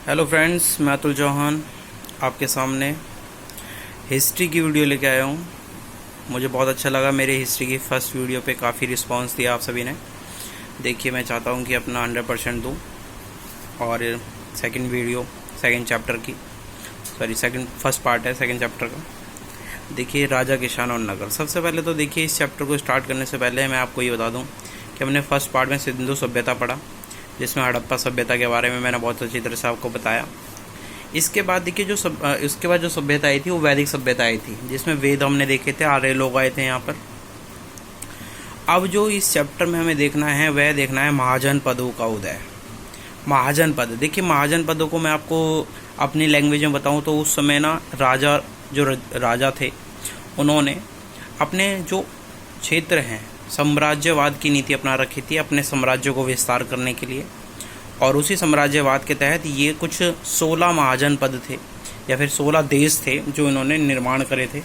Hello friends, मैं अतुल चौहान आपके सामने हिस्ट्री की वीडियो लेके आया हूँ। मुझे बहुत अच्छा लगा, मेरे हिस्ट्री की फ़र्स्ट वीडियो पे काफ़ी रिस्पांस दिया आप सभी ने। देखिए, मैं चाहता हूँ कि अपना 100% दूँ। और सेकंड वीडियो सेकंड चैप्टर की फर्स्ट पार्ट है सेकंड चैप्टर का। देखिए, राजा किसान और नगर। सबसे पहले तो देखिए, इस चैप्टर को स्टार्ट करने से पहले मैं आपको ये बता दूँ कि हमने फर्स्ट पार्ट में सिंधु सभ्यता पढ़ा, जिसमें हड़प्पा सभ्यता के बारे में मैंने बहुत अच्छी तरह से आपको बताया। इसके बाद देखिए, उसके बाद जो सभ्यता आई थी वो वैदिक सभ्यता आई थी, जिसमें वेद हमने देखे थे, आर्य लोग आए थे यहाँ पर। अब जो इस चैप्टर में हमें देखना है वह देखना है महाजन पदों का उदय। महाजन पद, देखिए महाजन पदों को मैं आपको अपनी लैंग्वेज में बताऊँ तो उस समय ना राजा थे, उन्होंने अपने जो क्षेत्र हैं साम्राज्यवाद की नीति अपना रखी थी अपने साम्राज्य को विस्तार करने के लिए। और उसी साम्राज्यवाद के तहत ये कुछ 16 महाजन पद थे या फिर 16 देश थे जो इन्होंने निर्माण करे थे।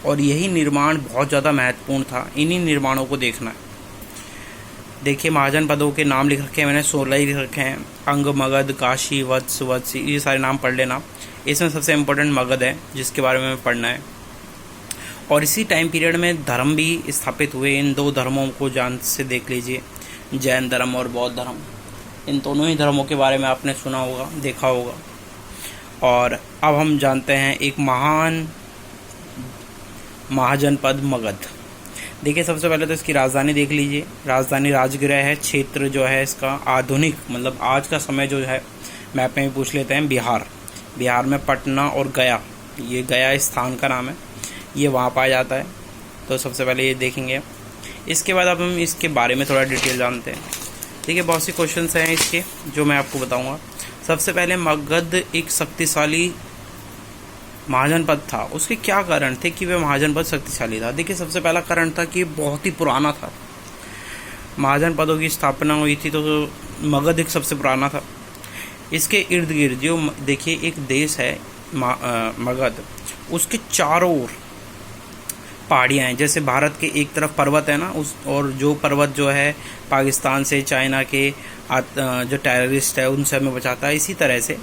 और यही निर्माण बहुत ज़्यादा महत्वपूर्ण था, इन्हीं निर्माणों को देखना है। देखिए, महाजन पदों के नाम लिख रखे हैं मैंने, 16 ही लिख रखे हैं। अंग, मगध, काशी, वत्स, ये सारे नाम पढ़ लेना। इसमें सबसे इम्पोर्टेंट मगध है, जिसके बारे में पढ़ना है। और इसी टाइम पीरियड में धर्म भी स्थापित हुए। इन दो धर्मों को जान से देख लीजिए, जैन धर्म और बौद्ध धर्म। इन दोनों ही धर्मों के बारे में आपने सुना होगा, देखा होगा। और अब हम जानते हैं एक महान महाजनपद मगध। देखिए, सबसे पहले तो इसकी राजधानी देख लीजिए। राजधानी राजगृह है। क्षेत्र जो है इसका आधुनिक, मतलब आज का समय जो है मैप में भी पूछ लेते हैं, बिहार में पटना और गया, ये गया स्थान का नाम है, ये वहाँ पाया जाता है। तो सबसे पहले ये देखेंगे। इसके बाद अब हम इसके बारे में थोड़ा डिटेल जानते हैं। ठीक है, बहुत सी क्वेश्चंस हैं इसके जो मैं आपको बताऊंगा। सबसे पहले, मगध एक शक्तिशाली महाजनपद था। उसके क्या कारण थे कि वह महाजनपद शक्तिशाली था? देखिए, सबसे पहला कारण था कि बहुत ही पुराना था। महाजनपदों की स्थापना हुई थी तो मगध एक सबसे पुराना था। इसके इर्द गिर्द जो देखिए एक देश है मगध, उसके चारों ओर पहाड़ियाँ हैं। जैसे भारत के एक तरफ पर्वत है ना, और जो पर्वत जो है पाकिस्तान से, चाइना के जो टेररिस्ट है उनसे हमें बचाता है, इसी तरह से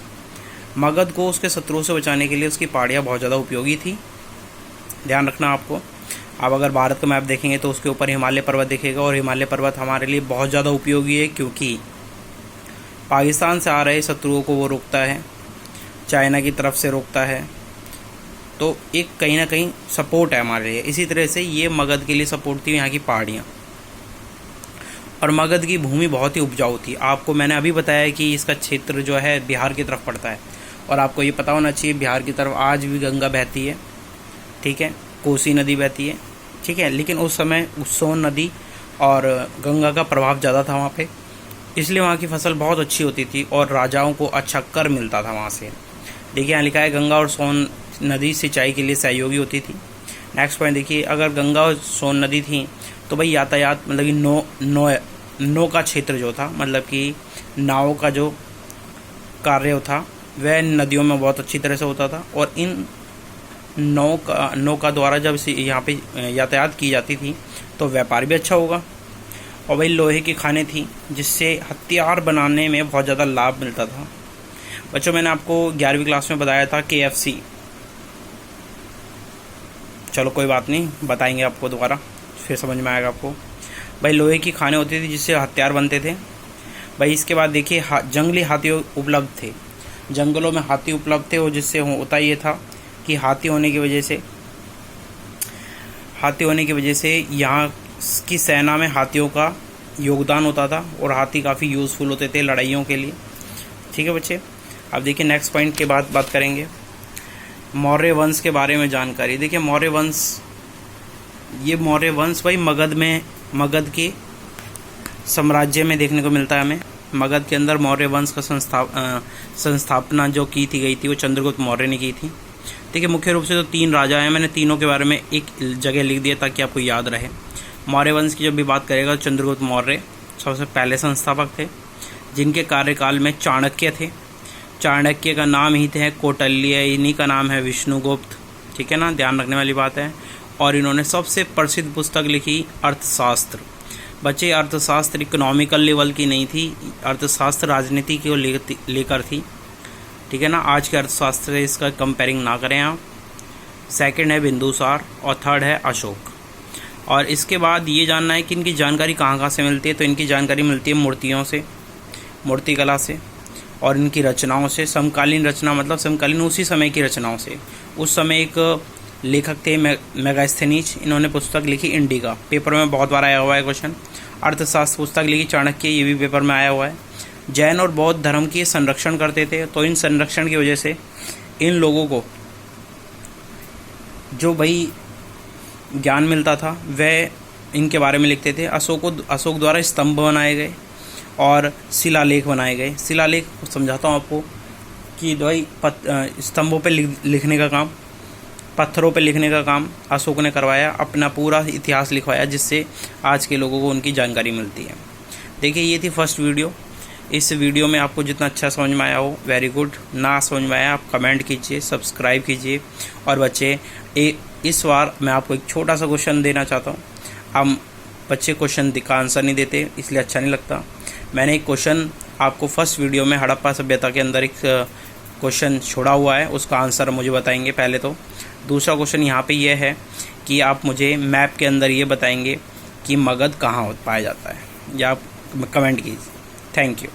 मगध को उसके शत्रुओं से बचाने के लिए उसकी पहाड़ियाँ बहुत ज़्यादा उपयोगी थी। ध्यान रखना आपको। अब अगर भारत का मैप देखेंगे तो उसके ऊपर हिमालय पर्वत दिखेगा, और हिमालय पर्वत हमारे लिए बहुत ज़्यादा उपयोगी है, क्योंकि पाकिस्तान से आ रहे शत्रुओं को वो रोकता है, चाइना की तरफ से रोकता है। तो एक कहीं ना कहीं सपोर्ट है हमारे लिए। इसी तरह से ये मगध के लिए सपोर्ट थी, यहाँ की पहाड़ियाँ। और मगध की भूमि बहुत ही उपजाऊ थी। आपको मैंने अभी बताया कि इसका क्षेत्र जो है बिहार की तरफ पड़ता है, और आपको ये पता होना चाहिए बिहार की तरफ आज भी गंगा बहती है। ठीक है, कोसी नदी बहती है। ठीक है, लेकिन उस समय सोन नदी और गंगा का प्रभाव ज़्यादा था वहाँ पे, इसलिए वहाँ की फसल बहुत अच्छी होती थी और राजाओं को अच्छा कर मिलता था वहाँ से। देखिए, यहाँ लिखा है गंगा और सोन नदी सिंचाई के लिए सहयोगी होती थी। नेक्स्ट पॉइंट देखिए, अगर गंगा और सोन नदी थी तो भाई यातायात, मतलब कि नौ का क्षेत्र जो था, मतलब कि नावों का जो कार्य था वह नदियों में बहुत अच्छी तरह से होता था। और इन नौका द्वारा जब यहाँ पे यातायात की जाती थी तो व्यापार भी अच्छा होगा। और भाई लोहे की खानें थी, जिससे हथियार बनाने में बहुत ज़्यादा लाभ मिलता था। बच्चों, मैंने आपको 11वीं क्लास में बताया था KFC, चलो कोई बात नहीं, बताएंगे आपको दोबारा, फिर समझ में आएगा आपको। भाई लोहे की खानें होती थी जिससे हथियार बनते थे। भाई इसके बाद देखिए, जंगली हाथी उपलब्ध थे। जंगलों में हाथी उपलब्ध थे, और जिससे होता ये था कि हाथी होने की वजह से यहाँ की सेना में हाथियों का योगदान होता था, और हाथी काफ़ी यूज़फुल होते थे लड़ाइयों के लिए। ठीक है बच्चे, अब देखिए नेक्स्ट पॉइंट के बाद बात करेंगे मौर्य वंश के बारे में जानकारी। देखिए, मौर्य वंश भाई मगध के साम्राज्य में देखने को मिलता है हमें। मगध के अंदर मौर्य वंश का संस्थापना जो की गई थी वो चंद्रगुप्त मौर्य ने की थी। ठीक है, मुख्य रूप से तो 3 राजा हैं, मैंने तीनों के बारे में एक जगह लिख दिया ताकि आपको याद रहे। मौर्य वंश की जब भी बात करेगा, चंद्रगुप्त मौर्य सबसे पहले संस्थापक थे, जिनके कार्यकाल में चाणक्य थे। चाणक्य का नाम ही थे कौटिल्य, इन्हीं का नाम है विष्णुगुप्त। ठीक है ना, ध्यान रखने वाली बात है। और इन्होंने सबसे प्रसिद्ध पुस्तक लिखी अर्थशास्त्र। बच्चे, अर्थशास्त्र इकोनॉमिकल लेवल की नहीं थी, अर्थशास्त्र राजनीति को लेकर थी। ठीक है ना। आज के अर्थशास्त्र से इसका कंपेयरिंग ना करें आप। सेकंड है बिंदुसार और थर्ड है अशोक। और इसके बाद ये जानना है कि इनकी जानकारी कहाँ कहाँ से मिलती है। तो इनकी जानकारी मिलती है मूर्तियों से, मूर्तिकला से, और इनकी रचनाओं से। समकालीन रचना मतलब समकालीन उसी समय की रचनाओं से। उस समय एक लेखक थे मेगास्थनीज, इन्होंने पुस्तक लिखी इंडिका, पेपर में बहुत बार आया हुआ है क्वेश्चन। अर्थशास्त्र पुस्तक लिखी चाणक्य, ये भी पेपर में आया हुआ है। जैन और बौद्ध धर्म की संरक्षण करते थे, तो इन संरक्षण की वजह से इन लोगों को जो भाई ज्ञान मिलता था वह इनके बारे में लिखते थे। अशोक द्वारा स्तंभ बनाए गए और शिलालेख बनाए गए। शिलालेख समझाता हूँ आपको कि भाई स्तंभों पे लिखने का काम, पत्थरों पे लिखने का काम अशोक ने करवाया, अपना पूरा इतिहास लिखवाया, जिससे आज के लोगों को उनकी जानकारी मिलती है। देखिए ये थी फर्स्ट वीडियो। इस वीडियो में आपको जितना अच्छा समझ में आया हो वेरी गुड, ना समझ में आया आप कमेंट कीजिए, सब्सक्राइब कीजिए। और बच्चे इस बार मैं आपको एक छोटा सा क्वेश्चन देना चाहता हूँ। हम बच्चे क्वेश्चन का आंसर नहीं देते, इसलिए अच्छा नहीं लगता। मैंने एक क्वेश्चन आपको फर्स्ट वीडियो में हड़प्पा सभ्यता के अंदर एक क्वेश्चन छोड़ा हुआ है, उसका आंसर मुझे बताएंगे पहले तो। दूसरा क्वेश्चन यहाँ पे ये है कि आप मुझे मैप के अंदर ये बताएंगे कि मगध कहाँ पाया जाता है, या आप कमेंट कीजिए। Thank you.